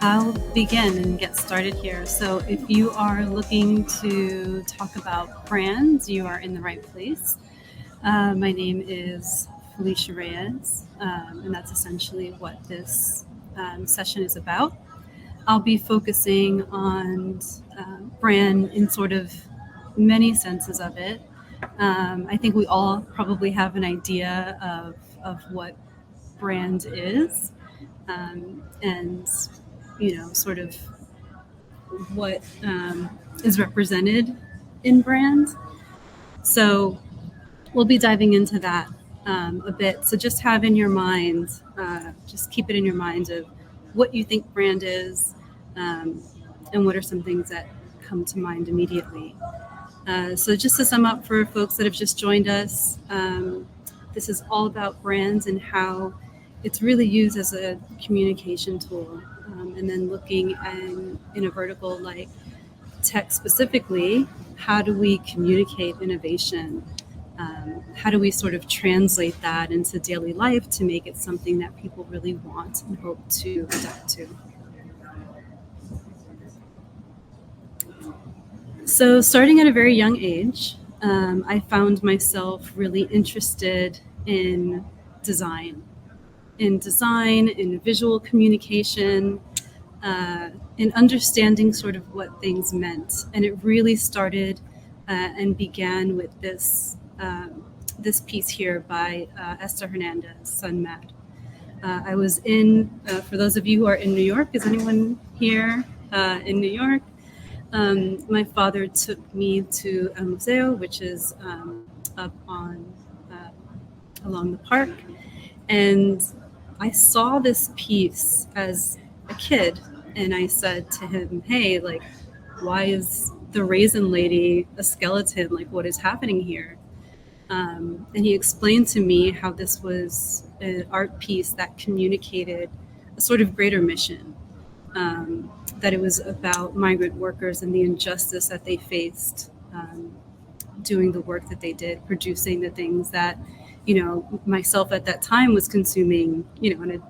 I'll begin and get started here. So if you are looking to talk about brands, you are in the right place. My name is Felicia Reyes, and that's essentially what this session is about. I'll be focusing on brand in sort of many senses of it. I think we all probably have an idea of what brand is, and sort of what is represented in brand. So we'll be diving into that a bit. So just have in your mind, just keep it in your mind of what you think brand is, and what are some things that come to mind immediately. So just to sum up for folks that have just joined us, this is all about brands and how it's really used as a communication tool. And then looking in a vertical like tech specifically, how do we communicate innovation? How do we sort of translate that into daily life to make it something that people really want and hope to adapt to? So starting at a very young age, I found myself really interested in design, in visual communication, in understanding sort of what things meant. And it really started and began with this piece here by Esther Hernandez, Sun Mad. I was for those of you who are in New York, is anyone here in New York? My father took me to El Museo, which is up on along the park, and I saw this piece as a kid, and I said to him, "Hey, like, why is the raisin lady a skeleton? Like, what is happening here?" And he explained to me how this was an art piece that communicated a sort of greater mission. That it was about migrant workers and the injustice that they faced doing the work that they did, producing the things that, myself at that time was consuming, on an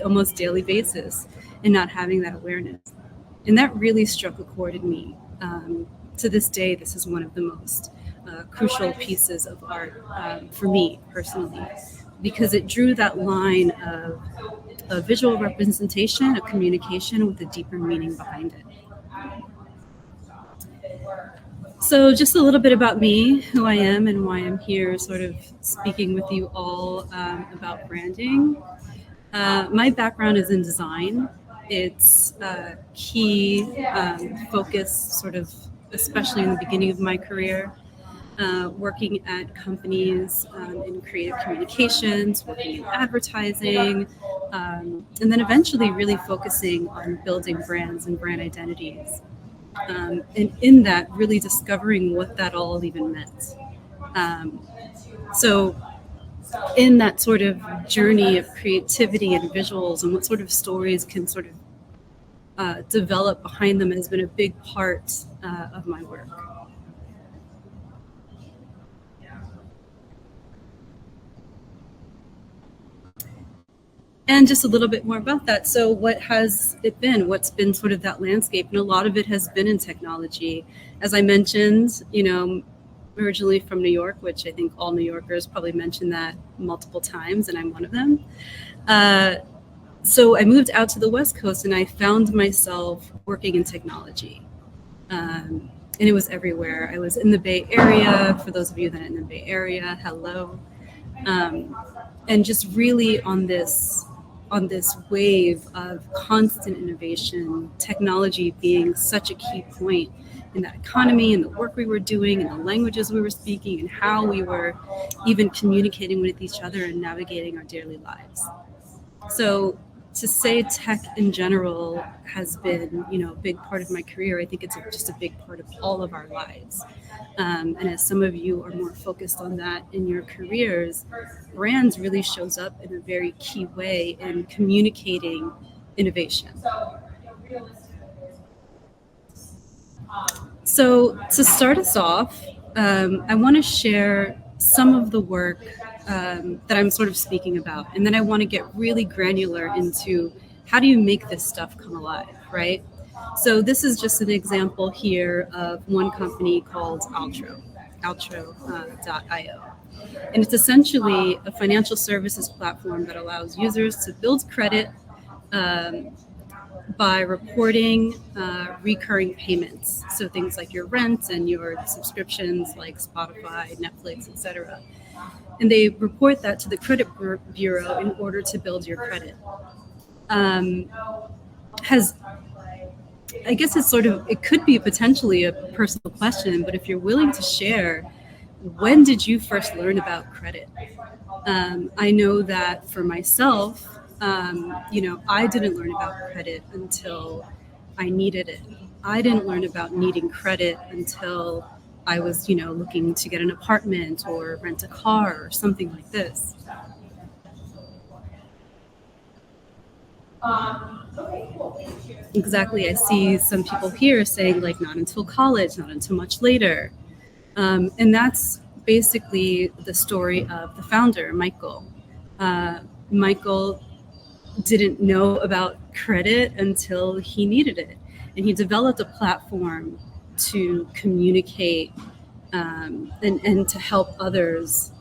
almost daily basis, and not having that awareness. And that really struck a chord in me. To this day, this is one of the most crucial pieces of art for me personally, because it drew that line of a visual representation, a communication with a deeper meaning behind it. So just a little bit about me, who I am, and why I'm here sort of speaking with you all about branding. My background is in design. It's a key focus, sort of, especially in the beginning of my career, working at companies in creative communications, working in advertising, and then eventually really focusing on building brands and brand identities. And in that, really discovering what that all even meant. So in that sort of journey of creativity and visuals and what sort of stories can sort of develop behind them has been a big part of my work. And just a little bit more about that. So what has it been? What's been sort of that landscape? And a lot of it has been in technology. As I mentioned, originally from New York, which I think all New Yorkers probably mention that multiple times, and I'm one of them. So I moved out to the West Coast and I found myself working in technology. And it was everywhere. I was in the Bay Area. For those of you that are in the Bay Area, hello. And just really on this wave of constant innovation, technology being such a key point in that economy and the work we were doing and the languages we were speaking and how we were even communicating with each other and navigating our daily lives. So to say tech in general has been, a big part of my career, I think it's just a big part of all of our lives. And as some of you are more focused on that in your careers, brands really shows up in a very key way in communicating innovation. So to start us off, I want to share some of the work that I'm sort of speaking about. And then I want to get really granular into how do you make this stuff come alive? right? So this is just an example here of one company called Altro.io. And it's essentially a financial services platform that allows users to build credit um, by reporting recurring payments. So things like your rent and your subscriptions like Spotify, Netflix, etc. And they report that to the credit bureau in order to build your credit. Has I guess it's sort of, it could be potentially a personal question, but if you're willing to share, when did you first learn about credit? I know that for myself, I didn't learn about credit until I needed it. I didn't learn about needing credit until I was, looking to get an apartment or rent a car or something like this. Okay, cool. Exactly. I see some people here saying like not until college, not until much later. And that's basically the story of the founder, Michael. Michael didn't know about credit until he needed it. And he developed a platform to communicate and to help others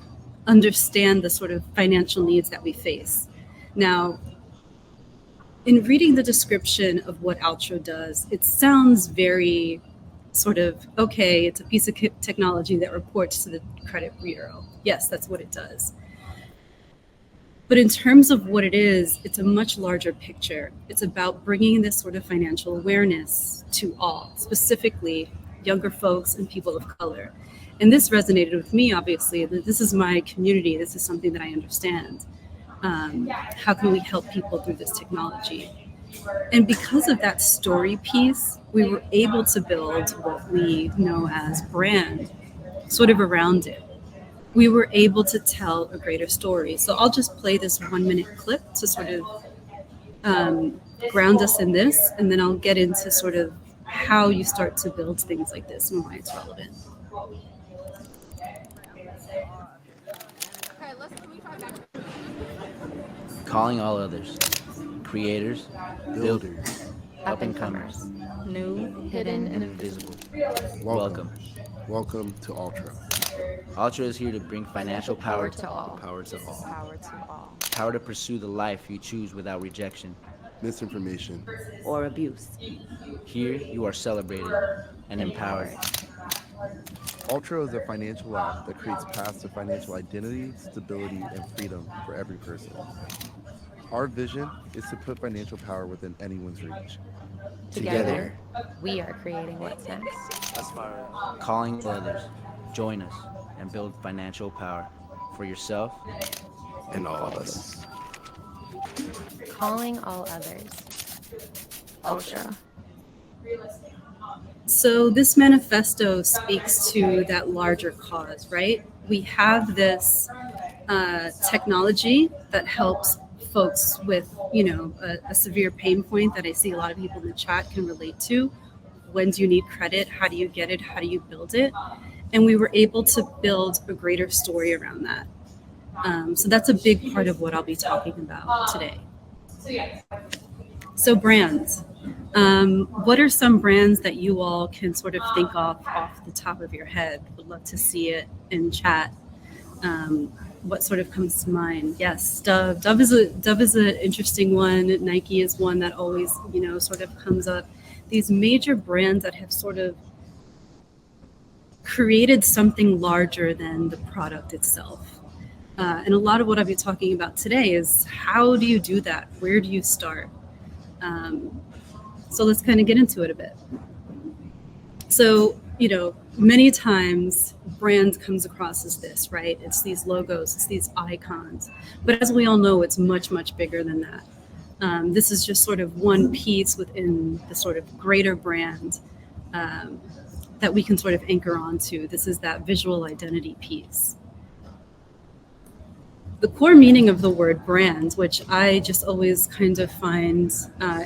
understand the sort of financial needs that we face. Now, in reading the description of what Altro does, it sounds very sort of, okay, it's a piece of technology that reports to the credit bureau. Yes, that's what it does. But in terms of what it is, it's a much larger picture. It's about bringing this sort of financial awareness to all, specifically younger folks and people of color. And this resonated with me, obviously. This is my community. This is something that I understand. How can we help people through this technology? And because of that story piece, we were able to build what we know as brand sort of around it. We were able to tell a greater story. So I'll just play this 1 minute clip to sort of ground us in this, and then I'll get into sort of how you start to build things like this and why it's relevant. Calling all others, creators, builders, up-and-comers, new, hidden, and invisible. Welcome. Welcome to Altro. Altro is here to bring financial power to all. Power to all. Power to all. Power to pursue the life you choose without rejection, Misinformation, or abuse. Here you are celebrated and empowered. Altro is a financial app that creates paths to financial identity, stability, and freedom for every person. Our vision is to put financial power within anyone's reach. Together, we are creating what's next. Calling all others, join us and build financial power for yourself And all of us. Calling all others. Ultra. So this manifesto speaks to that larger cause, right? We have this technology that helps folks with, a severe pain point that I see a lot of people in the chat can relate to. When do you need credit? How do you get it? How do you build it? And we were able to build a greater story around that. So that's a big part of what I'll be talking about today. So brands. What are some brands that you all can sort of think off the top of your head? Would love to see it in chat. What sort of comes to mind? Yes, Dove. Dove is an interesting one. Nike is one that always, sort of comes up. These major brands that have sort of created something larger than the product itself. And a lot of what I'll be talking about today is how do you do that? Where do you start? So let's kind of get into it a bit. So, many times brand comes across as this, right? It's these logos, it's these icons. But as we all know, it's much, much bigger than that. This is just sort of one piece within the sort of greater brand that we can sort of anchor onto. This is that visual identity piece. The core meaning of the word brand, which I just always kind of find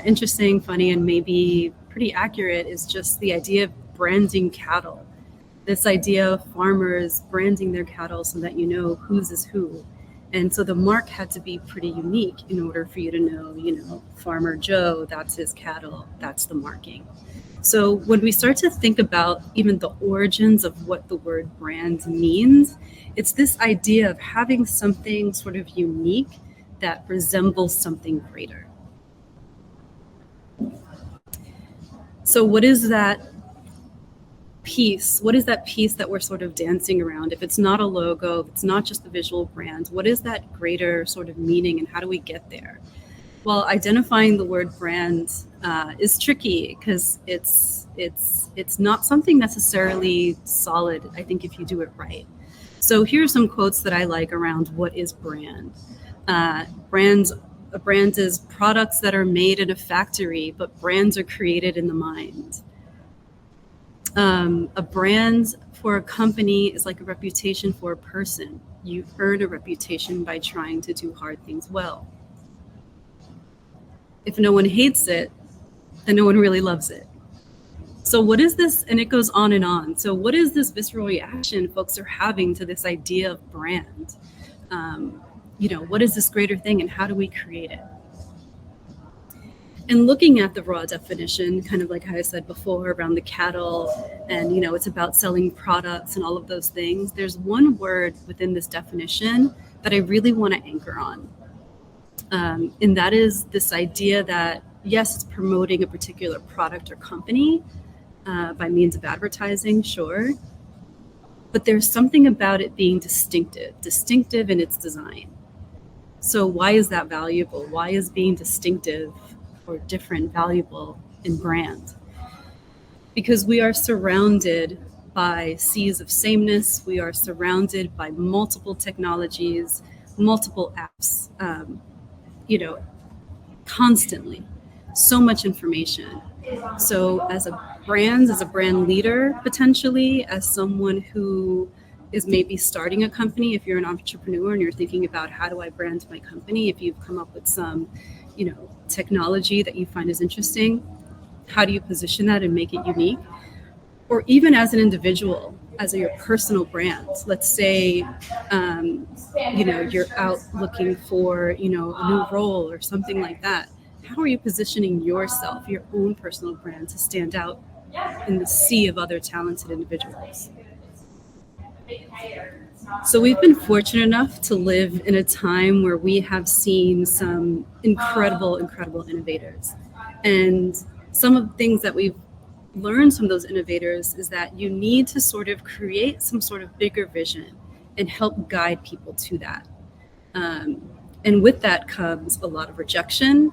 interesting, funny, and maybe pretty accurate, is just the idea of branding cattle. This idea of farmers branding their cattle so that you know whose is who. And so the mark had to be pretty unique in order for you to know, Farmer Joe, that's his cattle, that's the marking. So when we start to think about even the origins of what the word brand means, it's this idea of having something sort of unique that resembles something greater. So what is that piece? What is that piece that we're sort of dancing around? If it's not a logo, if it's not just the visual brand, what is that greater sort of meaning and how do we get there? Well, identifying the word brand is tricky because it's not something necessarily solid, I think, if you do it right. So here are some quotes that I like around what is brand. A brand is products that are made in a factory, but brands are created in the mind. A brand for a company is like a reputation for a person. You earn a reputation by trying to do hard things well. If no one hates it, then no one really loves it. So what is this? And it goes on and on. So what is this visceral reaction folks are having to this idea of brand? What is this greater thing and how do we create it? And looking at the raw definition, kind of like how I said before around the cattle and, it's about selling products and all of those things, there's one word within this definition that I really want to anchor on. And that is this idea that, yes, it's promoting a particular product or company by means of advertising, sure. But there's something about it being distinctive in its design. So why is that valuable? Why is being distinctive or different valuable in brand? Because we are surrounded by seas of sameness. We are surrounded by multiple technologies, multiple apps, constantly. So much information. So as a brand leader, potentially, as someone who is maybe starting a company, if you're an entrepreneur and you're thinking about how do I brand my company, if you've come up with some, technology that you find is interesting, how do you position that and make it unique? Or even as an individual, as your personal brand. Let's say, you're out looking for, a new role or something like that. How are you positioning yourself, your own personal brand, to stand out in the sea of other talented individuals? So we've been fortunate enough to live in a time where we have seen some incredible innovators. And some of the things that we've learned from those innovators is that you need to sort of create some sort of bigger vision and help guide people to that. And with that comes a lot of rejection.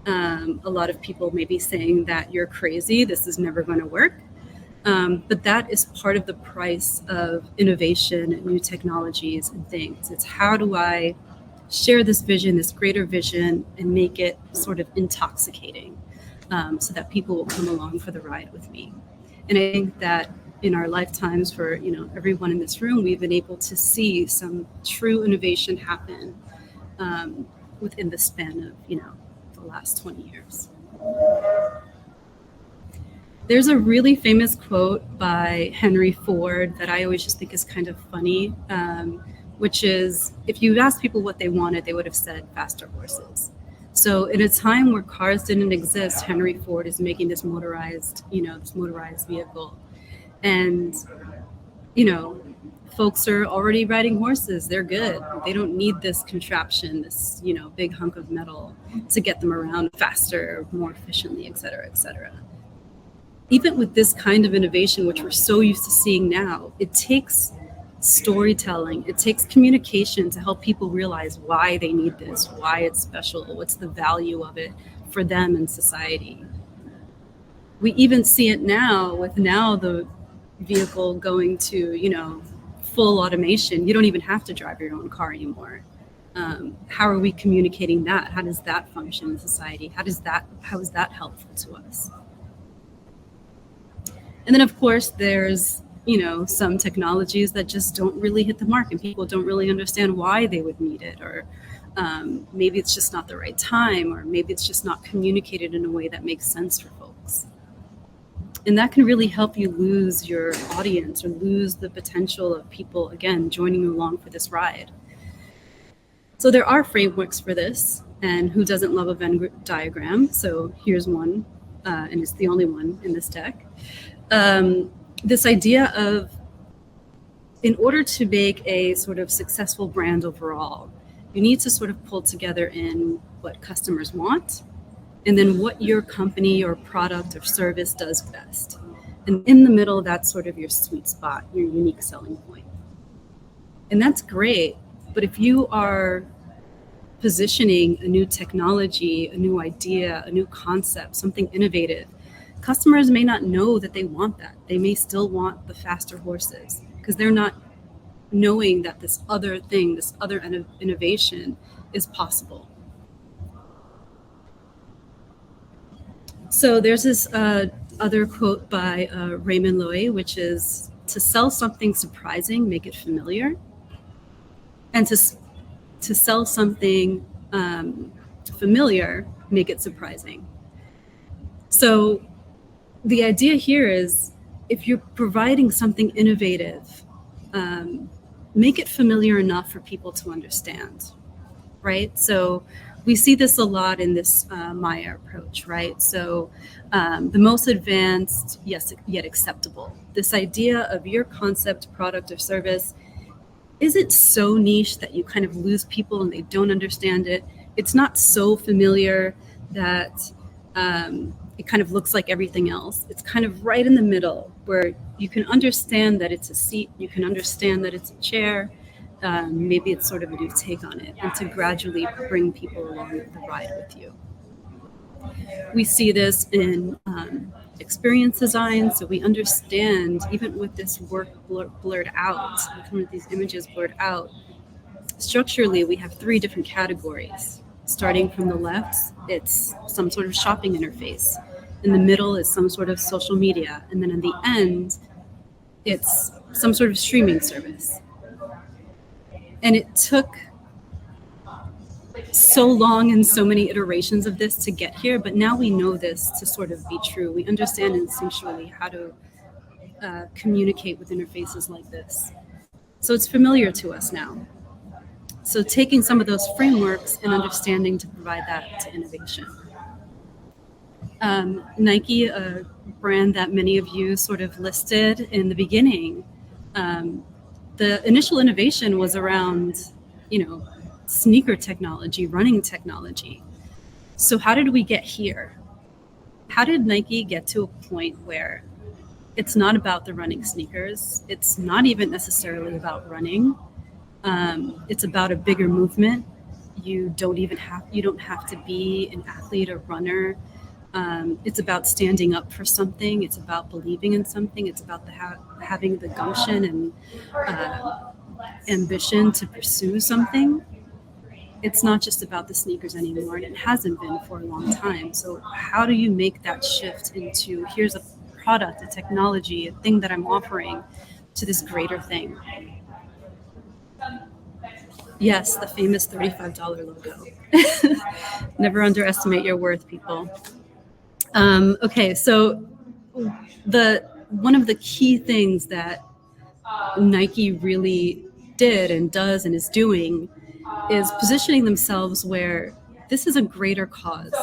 A lot of people may be saying that you're crazy, this is never going to work. But that is part of the price of innovation, new technologies and things. It's how do I share this vision, this greater vision, and make it sort of intoxicating so that people will come along for the ride with me. And I think that in our lifetimes for everyone in this room, we've been able to see some true innovation happen within the span of the last 20 years. There's a really famous quote by Henry Ford that I always just think is kind of funny, which is, if you asked people what they wanted, they would have said faster horses. So in a time where cars didn't exist, Henry Ford is making this motorized vehicle. And, folks are already riding horses. They're good. They don't need this contraption, this, big hunk of metal to get them around faster, more efficiently, et cetera, et cetera. Even with this kind of innovation, which we're so used to seeing now, it takes storytelling, it takes communication to help people realize why they need this, why it's special, what's the value of it for them in society. We even see it now with the vehicle going to, full automation. You don't even have to drive your own car anymore. How are we communicating that? How does that function in society? How is that helpful to us? And then, of course, there's, some technologies that just don't really hit the mark and people don't really understand why they would need it. Or maybe it's just not the right time, or maybe it's just not communicated in a way that makes sense for folks. And that can really help you lose your audience or lose the potential of people, again, joining you along for this ride. So there are frameworks for this, and who doesn't love a Venn diagram? So here's one, and it's the only one in this deck. This idea of, in order to make a sort of successful brand overall, you need to sort of pull together in what customers want, and then what your company or product or service does best. And in the middle, that's sort of your sweet spot, your unique selling point. And that's great, but if you are positioning a new technology, a new idea, a new concept, something innovative, customers may not know that they want that. They may still want the faster horses because they're not knowing that this other thing, this other innovation is possible. So there's this other quote by Raymond Loewy, which is, to sell something surprising, make it familiar. And to sell something familiar, make it surprising. So the idea here is, if you're providing something innovative, make it familiar enough for people to understand, right? So we see this a lot in this Maya approach, right? So the most advanced, yes, yet acceptable. This idea of your concept, product, or service isn't so niche that you kind of lose people and they don't understand it. It's not so familiar that it kind of looks like everything else. It's kind of right in the middle where you can understand that it's a seat, you can understand that it's a chair, maybe it's sort of a new take on it, and to gradually bring people along the ride with you. We see this in experience design, so we understand, even with this work blurred out, with these images blurred out, structurally we have 3 different categories. Starting from the left, it's some sort of shopping interface. In the middle is some sort of social media. And then in the end, it's some sort of streaming service. And it took so long and so many iterations of this to get here, but now we know this to sort of be true. We understand instinctually how to communicate with interfaces like this. So it's familiar to us now. So taking some of those frameworks and understanding to provide that to innovation. Nike, a brand that many of you sort of listed in the beginning, the initial innovation was around, sneaker technology, running technology. So how did we get here? How did Nike get to a point where it's not about the running sneakers? It's not even necessarily about running. It's about a bigger movement. You don't have to be an athlete or runner. It's about standing up for something. It's about believing in something. It's about having the gumption and ambition to pursue something. It's not just about the sneakers anymore, and it hasn't been for a long time. So how do you make that shift into, here's a product, a technology, a thing that I'm offering, to this greater thing? Yes, the famous $35 logo. Never underestimate your worth, people. Okay, so one of the key things that Nike really did and does and is doing is positioning themselves where this is a greater cause.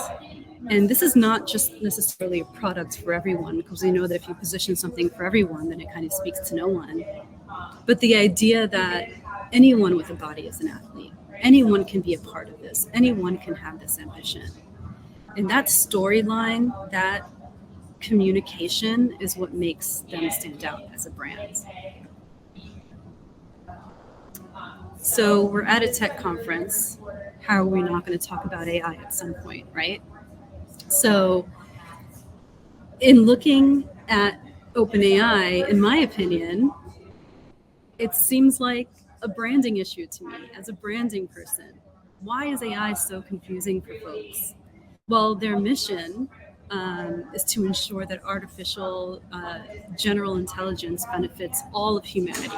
And this is not just necessarily a product for everyone, because we know that if you position something for everyone, then it kind of speaks to no one. But the idea that anyone with a body is an athlete, anyone can be a part of this, anyone can have this ambition. And that storyline, that communication is what makes them stand out as a brand. So we're at a tech conference. How are we not going to talk about AI at some point, right? So in looking at OpenAI, in my opinion, it seems like a branding issue to me as a branding person. Why is AI so confusing for folks? Well, their mission is to ensure that artificial general intelligence benefits all of humanity.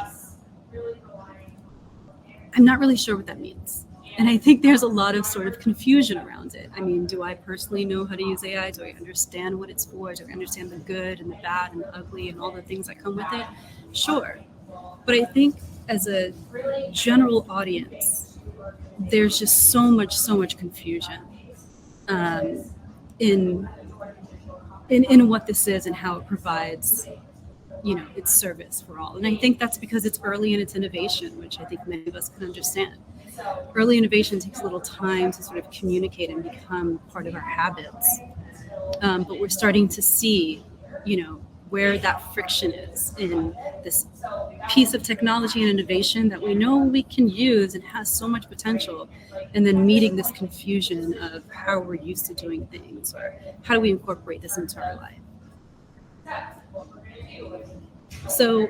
I'm not really sure what that means. And I think there's a lot of sort of confusion around it. I mean, do I personally know how to use AI? Do I understand what it's for? Do I understand the good and the bad and the ugly and all the things that come with it? Sure. But I think as a general audience, there's just so much confusion um, in what this is and how it provides, its service for all. And I think that's because it's early in its innovation, which I think many of us can understand. Early innovation takes a little time to sort of communicate and become part of our habits. But we're starting to see, where that friction is in this piece of technology and innovation that we know we can use and has so much potential, and then meeting this confusion of how we're used to doing things, or how do we incorporate this into our life. So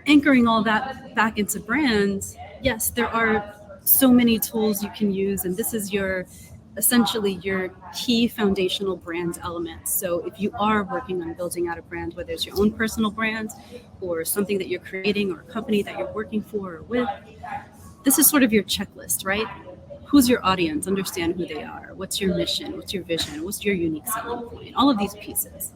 anchoring all that back into brands, yes, there are so many tools you can use, and this is essentially your key foundational brand elements. So if you are working on building out a brand, whether it's your own personal brand or something that you're creating or a company that you're working for or with, this is sort of your checklist, right? Who's your audience? Understand who they are. What's your mission? What's your vision? What's your unique selling point? All of these pieces.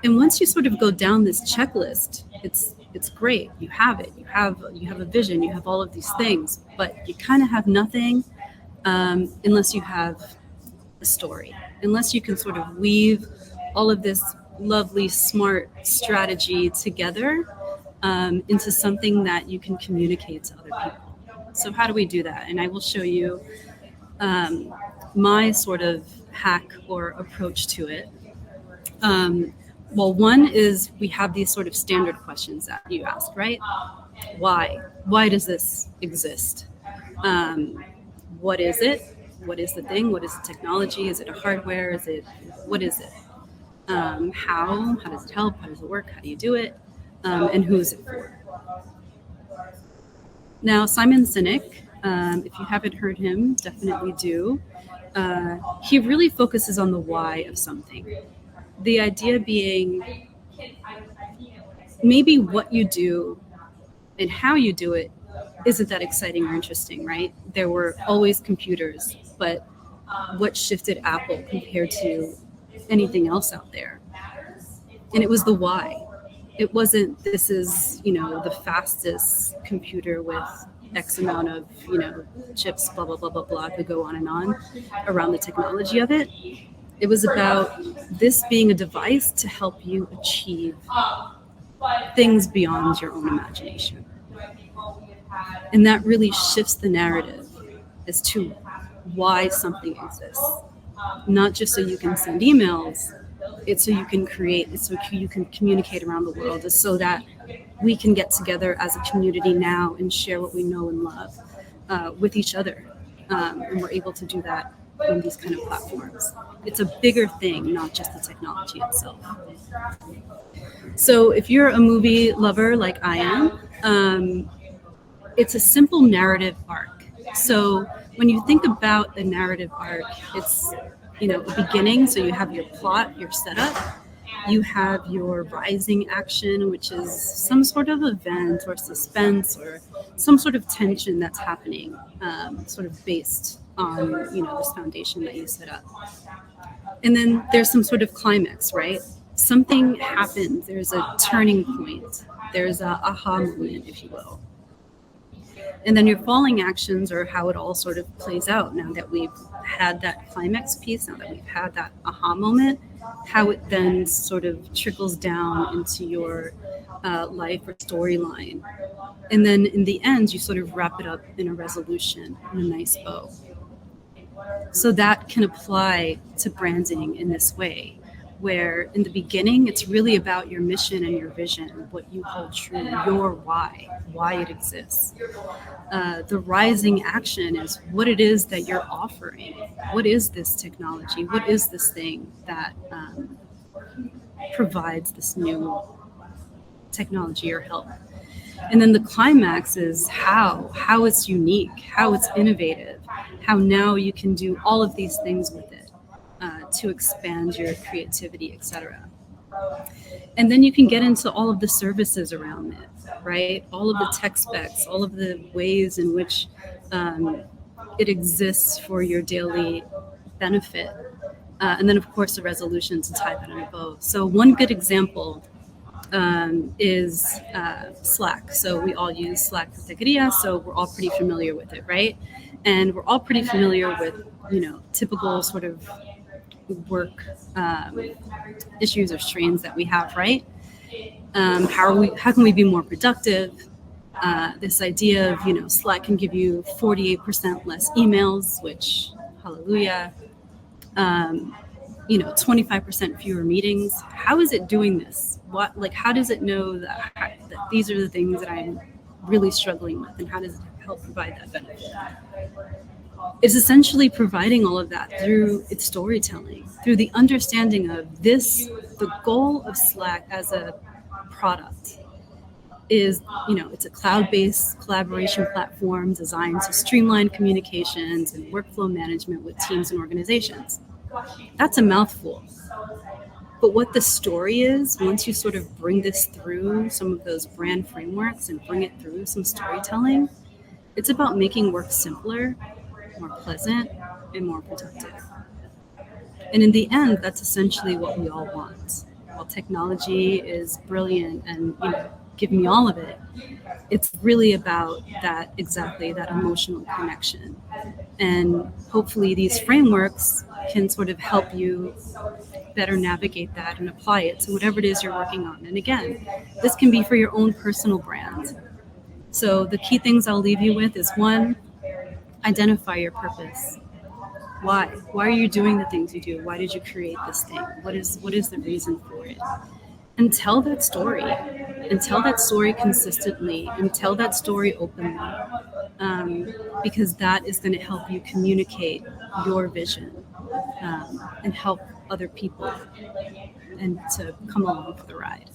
And once you sort of go down this checklist, it's great. You have it. You have a vision. You have all of these things, but you kind of have nothing unless you have a story, unless you can sort of weave all of this lovely, smart strategy together into something that you can communicate to other people. So how do we do that? And I will show you my sort of hack or approach to it. Well, one is we have these sort of standard questions that you ask, right? Why? Why does this exist? What is it? What is the thing? What is the technology? Is it a hardware? What is it? How does it help? How does it work? How do you do it? And who is it for? Now, Simon Sinek, if you haven't heard him, definitely do. He really focuses on the why of something. The idea being maybe what you do and how you do it isn't that exciting or interesting, right? There were always computers, but what shifted Apple compared to anything else out there? And it was the why. It wasn't, this is, the fastest computer with X amount of, chips, blah, blah, blah, blah, blah, could go on and on around the technology of it. It was about this being a device to help you achieve things beyond your own imagination. And that really shifts the narrative as to why something exists. Not just so you can send emails, it's so you can create, it's so you can communicate around the world. It's so that we can get together as a community now and share what we know and love with each other. And we're able to do that on these kind of platforms. It's a bigger thing, not just the technology itself. So if you're a movie lover like I am, it's a simple narrative arc. So when you think about a narrative arc, it's, a beginning. So you have your plot, your setup. You have your rising action, which is some sort of event or suspense or some sort of tension that's happening, sort of based on, this foundation that you set up. And then there's some sort of climax, right? Something happens. There's a turning point. There's a aha moment, if you will. And then your falling actions are how it all sort of plays out now that we've had that climax piece, now that we've had that aha moment, how it then sort of trickles down into your life or storyline. And then in the end, you sort of wrap it up in a resolution, in a nice bow. So that can apply to branding in this way, where in the beginning, it's really about your mission and your vision, what you hold true, your why it exists. The rising action is what it is that you're offering. What is this technology? What is this thing that provides this new technology or help? And then the climax is how it's unique, how it's innovative, how now you can do all of these things with it to expand your creativity, etc. And then you can get into all of the services around it, right? All of the tech specs, all of the ways in which it exists for your daily benefit. And then, of course, the resolution to tie that in a bow. So one good example is Slack. So we all use Slack for Techqueria, so we're all pretty familiar with it, right? And we're all pretty familiar with, typical sort of work issues or strains that we have, right? How can we be more productive? This idea of, Slack can give you 48% less emails, which, hallelujah. 25% fewer meetings. How is it doing this? How does it know that these are the things that I'm really struggling with, and how does it help provide that benefit? It's essentially providing all of that through its storytelling, through the understanding of this. The goal of Slack as a product is, it's a cloud-based collaboration platform designed to streamline communications and workflow management with teams and organizations. That's a mouthful. But what the story is, once you sort of bring this through some of those brand frameworks and bring it through some storytelling, it's about making work simpler, more pleasant, and more productive. And in the end, that's essentially what we all want. While technology is brilliant and, give me all of it, it's really about that emotional connection. And hopefully these frameworks can sort of help you better navigate that and apply it to whatever it is you're working on. And again, this can be for your own personal brand. So the key things I'll leave you with is, one, identify your purpose. Why? Why are you doing the things you do? Why did you create this thing? What is the reason for it? And tell that story. And tell that story consistently. And tell that story openly. Because that is going to help you communicate your vision and help other people and to come along for the ride.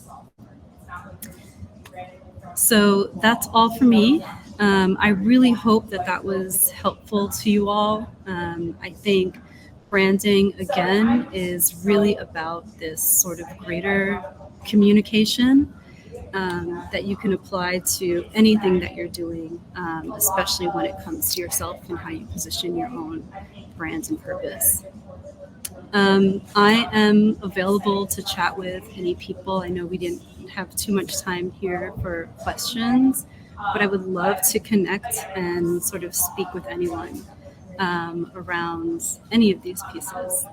So that's all for me. I really hope that was helpful to you all. I think branding, again, is really about this sort of greater communication that you can apply to anything that you're doing, especially when it comes to yourself and how you position your own brand and purpose. I am available to chat with any people. I know we didn't have too much time here for questions, but I would love to connect and sort of speak with anyone around any of these pieces.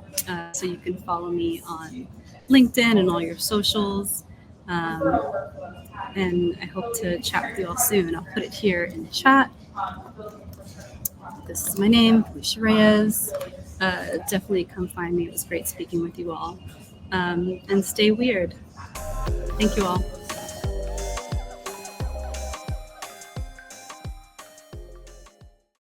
So you can follow me on LinkedIn and all your socials. And I hope to chat with you all soon. I'll put it here in the chat. This is my name, Felicia Reyes. Definitely come find me. It was great speaking with you all. And stay weird. Thank you all.